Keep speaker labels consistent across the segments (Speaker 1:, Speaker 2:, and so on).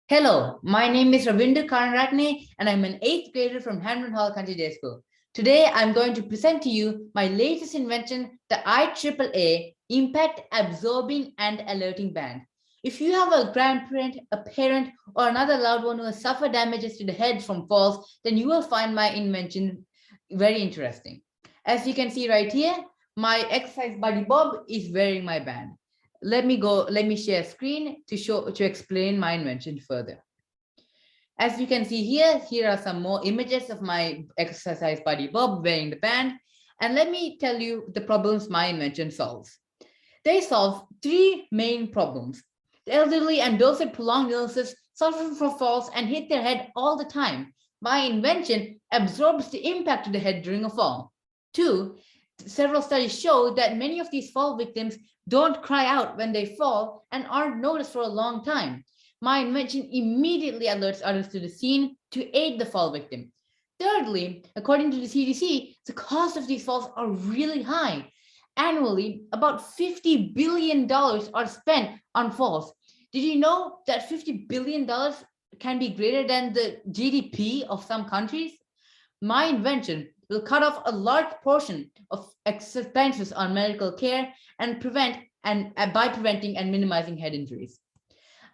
Speaker 1: Hello, my name is Ravindu and I'm an 8th grader from Hanron Hall Country Day School. Today, I'm going to present to you my latest invention, the iAAA Impact Absorbing and Alerting Band. If you have a grandparent, a parent, or another loved one who has suffered damages to the head from falls, then you will find my invention very interesting. As you can see right here, my exercise buddy Bob is wearing my band. Let me share screen to explain my invention further. As you can see here are some more images of my exercise buddy Bob wearing the band. And let me tell you the problems my invention solves. They solve three main problems. The elderly and those with prolonged illnesses suffer from falls and hit their head all the time. My invention absorbs the impact of the head during a fall. Two, several studies show that many of these fall victims don't cry out when they fall and aren't noticed for a long time. My invention immediately alerts others to the scene to aid the fall victim. Thirdly, according to the CDC, the cost of these falls are really high. Annually, about $50 billion are spent on falls. Did you know that $50 billion can be greater than the GDP of some countries? My invention will cut off a large portion of expenses on medical care and by preventing and minimizing head injuries.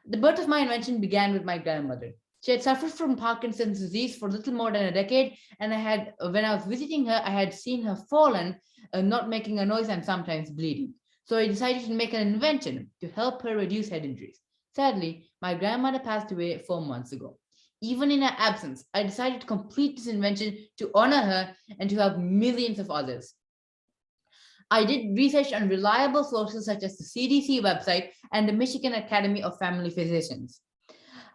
Speaker 1: The birth of my invention began with my grandmother. She had suffered from Parkinson's disease for a little more than a decade, and when I was visiting her, I had seen her fallen, not making a noise and sometimes bleeding. So I decided to make an invention to help her reduce head injuries. Sadly, my grandmother passed away 4 months ago. Even in her absence, I decided to complete this invention to honor her and to help millions of others. I did research on reliable sources such as the CDC website and the Michigan Academy of Family Physicians.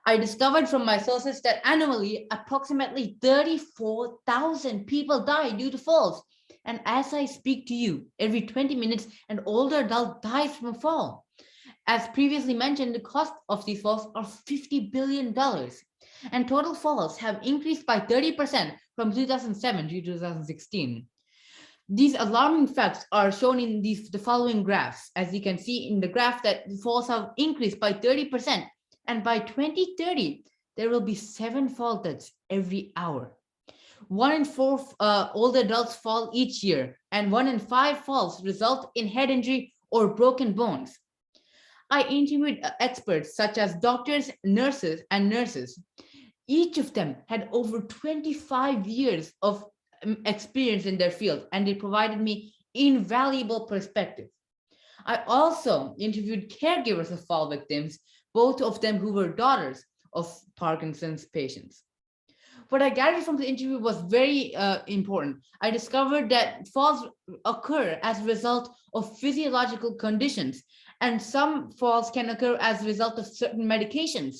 Speaker 1: I discovered from my sources that annually, approximately 34,000 people die due to falls. And as I speak to you, every 20 minutes, an older adult dies from a fall. As previously mentioned, the cost of these falls are $50 billion. And total falls have increased by 30% from 2007 to 2016. These alarming facts are shown in the following graphs. As you can see in the graph that falls have increased by 30%. And by 2030, there will be 7 fall deaths every hour. 1 in 4 older adults fall each year, and 1 in 5 falls result in head injury or broken bones. I interviewed experts such as doctors, nurses. Each of them had over 25 years of experience in their field, and they provided me invaluable perspective. I also interviewed caregivers of fall victims, both of them who were daughters of Parkinson's patients. What I gathered from the interview was very important. I discovered that falls occur as a result of physiological conditions, and some falls can occur as a result of certain medications.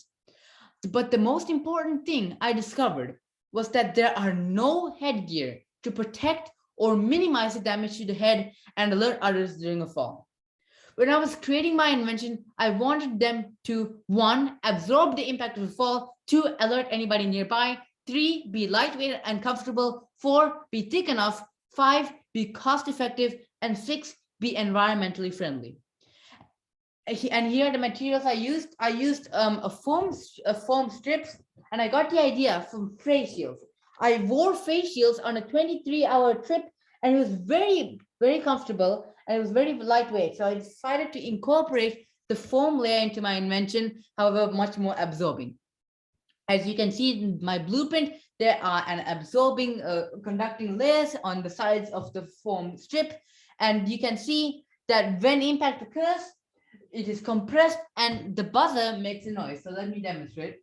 Speaker 1: But the most important thing I discovered was that there are no headgear to protect or minimize the damage to the head and alert others during a fall. When I was creating my invention, I wanted them to 1, absorb the impact of a fall, 2, alert anybody nearby, 3, be lightweight and comfortable, 4, be thick enough, 5, be cost effective, and 6, be environmentally friendly. And here are the materials I used. I used a foam strips, and I got the idea from face shields. I wore face shields on a 23-hour trip, and it was very, very comfortable, and it was very lightweight. So I decided to incorporate the foam layer into my invention, however, much more absorbing. As you can see in my blueprint, there are an absorbing conducting layers on the sides of the foam strip, and you can see that when impact occurs, it is compressed and the buzzer makes a noise. So let me demonstrate.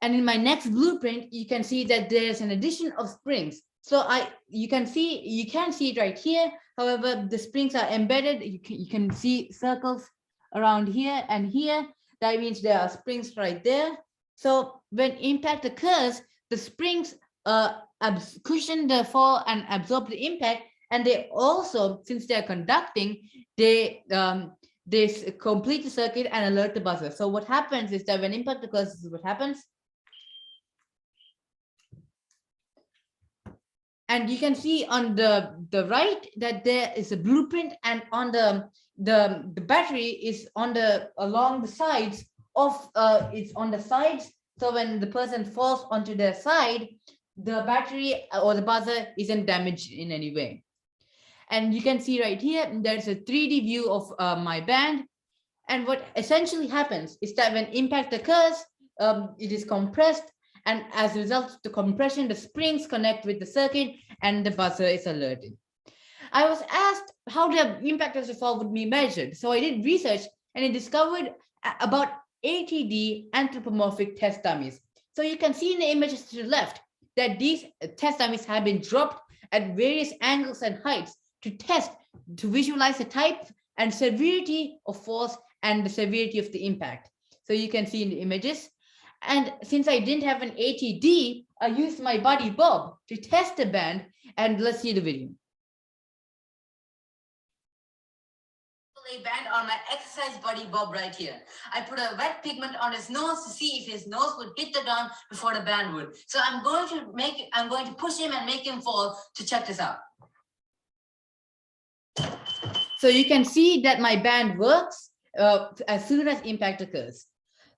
Speaker 1: And in my next blueprint, you can see that there's an addition of springs. So you can see it right here. However, the springs are embedded. You can see circles around here and here. That means there are springs right there. So when impact occurs, the springs cushion the fall and absorb the impact, and they also, since they're conducting, they complete the circuit and alert the buzzer. So what happens is that when impact occurs, this is what happens. And you can see on the right that there is a blueprint, and on the the battery is along the sides of it's on the sides. So when the person falls onto their side, the battery or the buzzer isn't damaged in any way. And you can see right here, there's a 3D view of my band. And what essentially happens is that when impact occurs, it is compressed. And as a result of the compression, the springs connect with the circuit and the buzzer is alerted. I was asked how the impact of the fall would be measured. So I did research and I discovered about 80D anthropomorphic test dummies. So you can see in the images to the left that these test dummies have been dropped at various angles and heights to visualize the type and severity of force and the severity of the impact. So you can see in the images. And since I didn't have an 80D, I used my buddy Bob to test the band, and let's see the video. Band on my exercise buddy Bob right here. I put a wet pigment on his nose to see if his nose would hit the ground before the band would. So I'm going to push him and make him fall to check this out. So you can see that my band works as soon as impact occurs.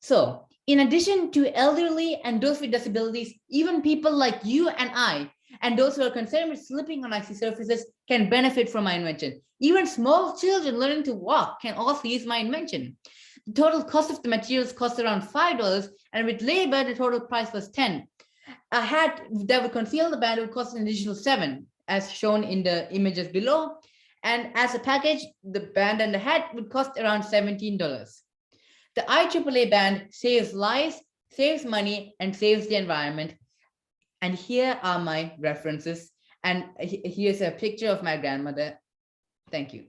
Speaker 1: So in addition to elderly and those with disabilities, even people like you and I, and those who are concerned with slipping on icy surfaces can benefit from my invention. Even small children learning to walk can also use my invention. The total cost of the materials cost around $5, and with labor, the total price was $10. A hat that would conceal the band would cost an additional $7, as shown in the images below. And as a package, the band and the hat would cost around $17. The iAAA band saves lives, saves money, and saves the environment. And here are my references. And here's a picture of my grandmother. Thank you.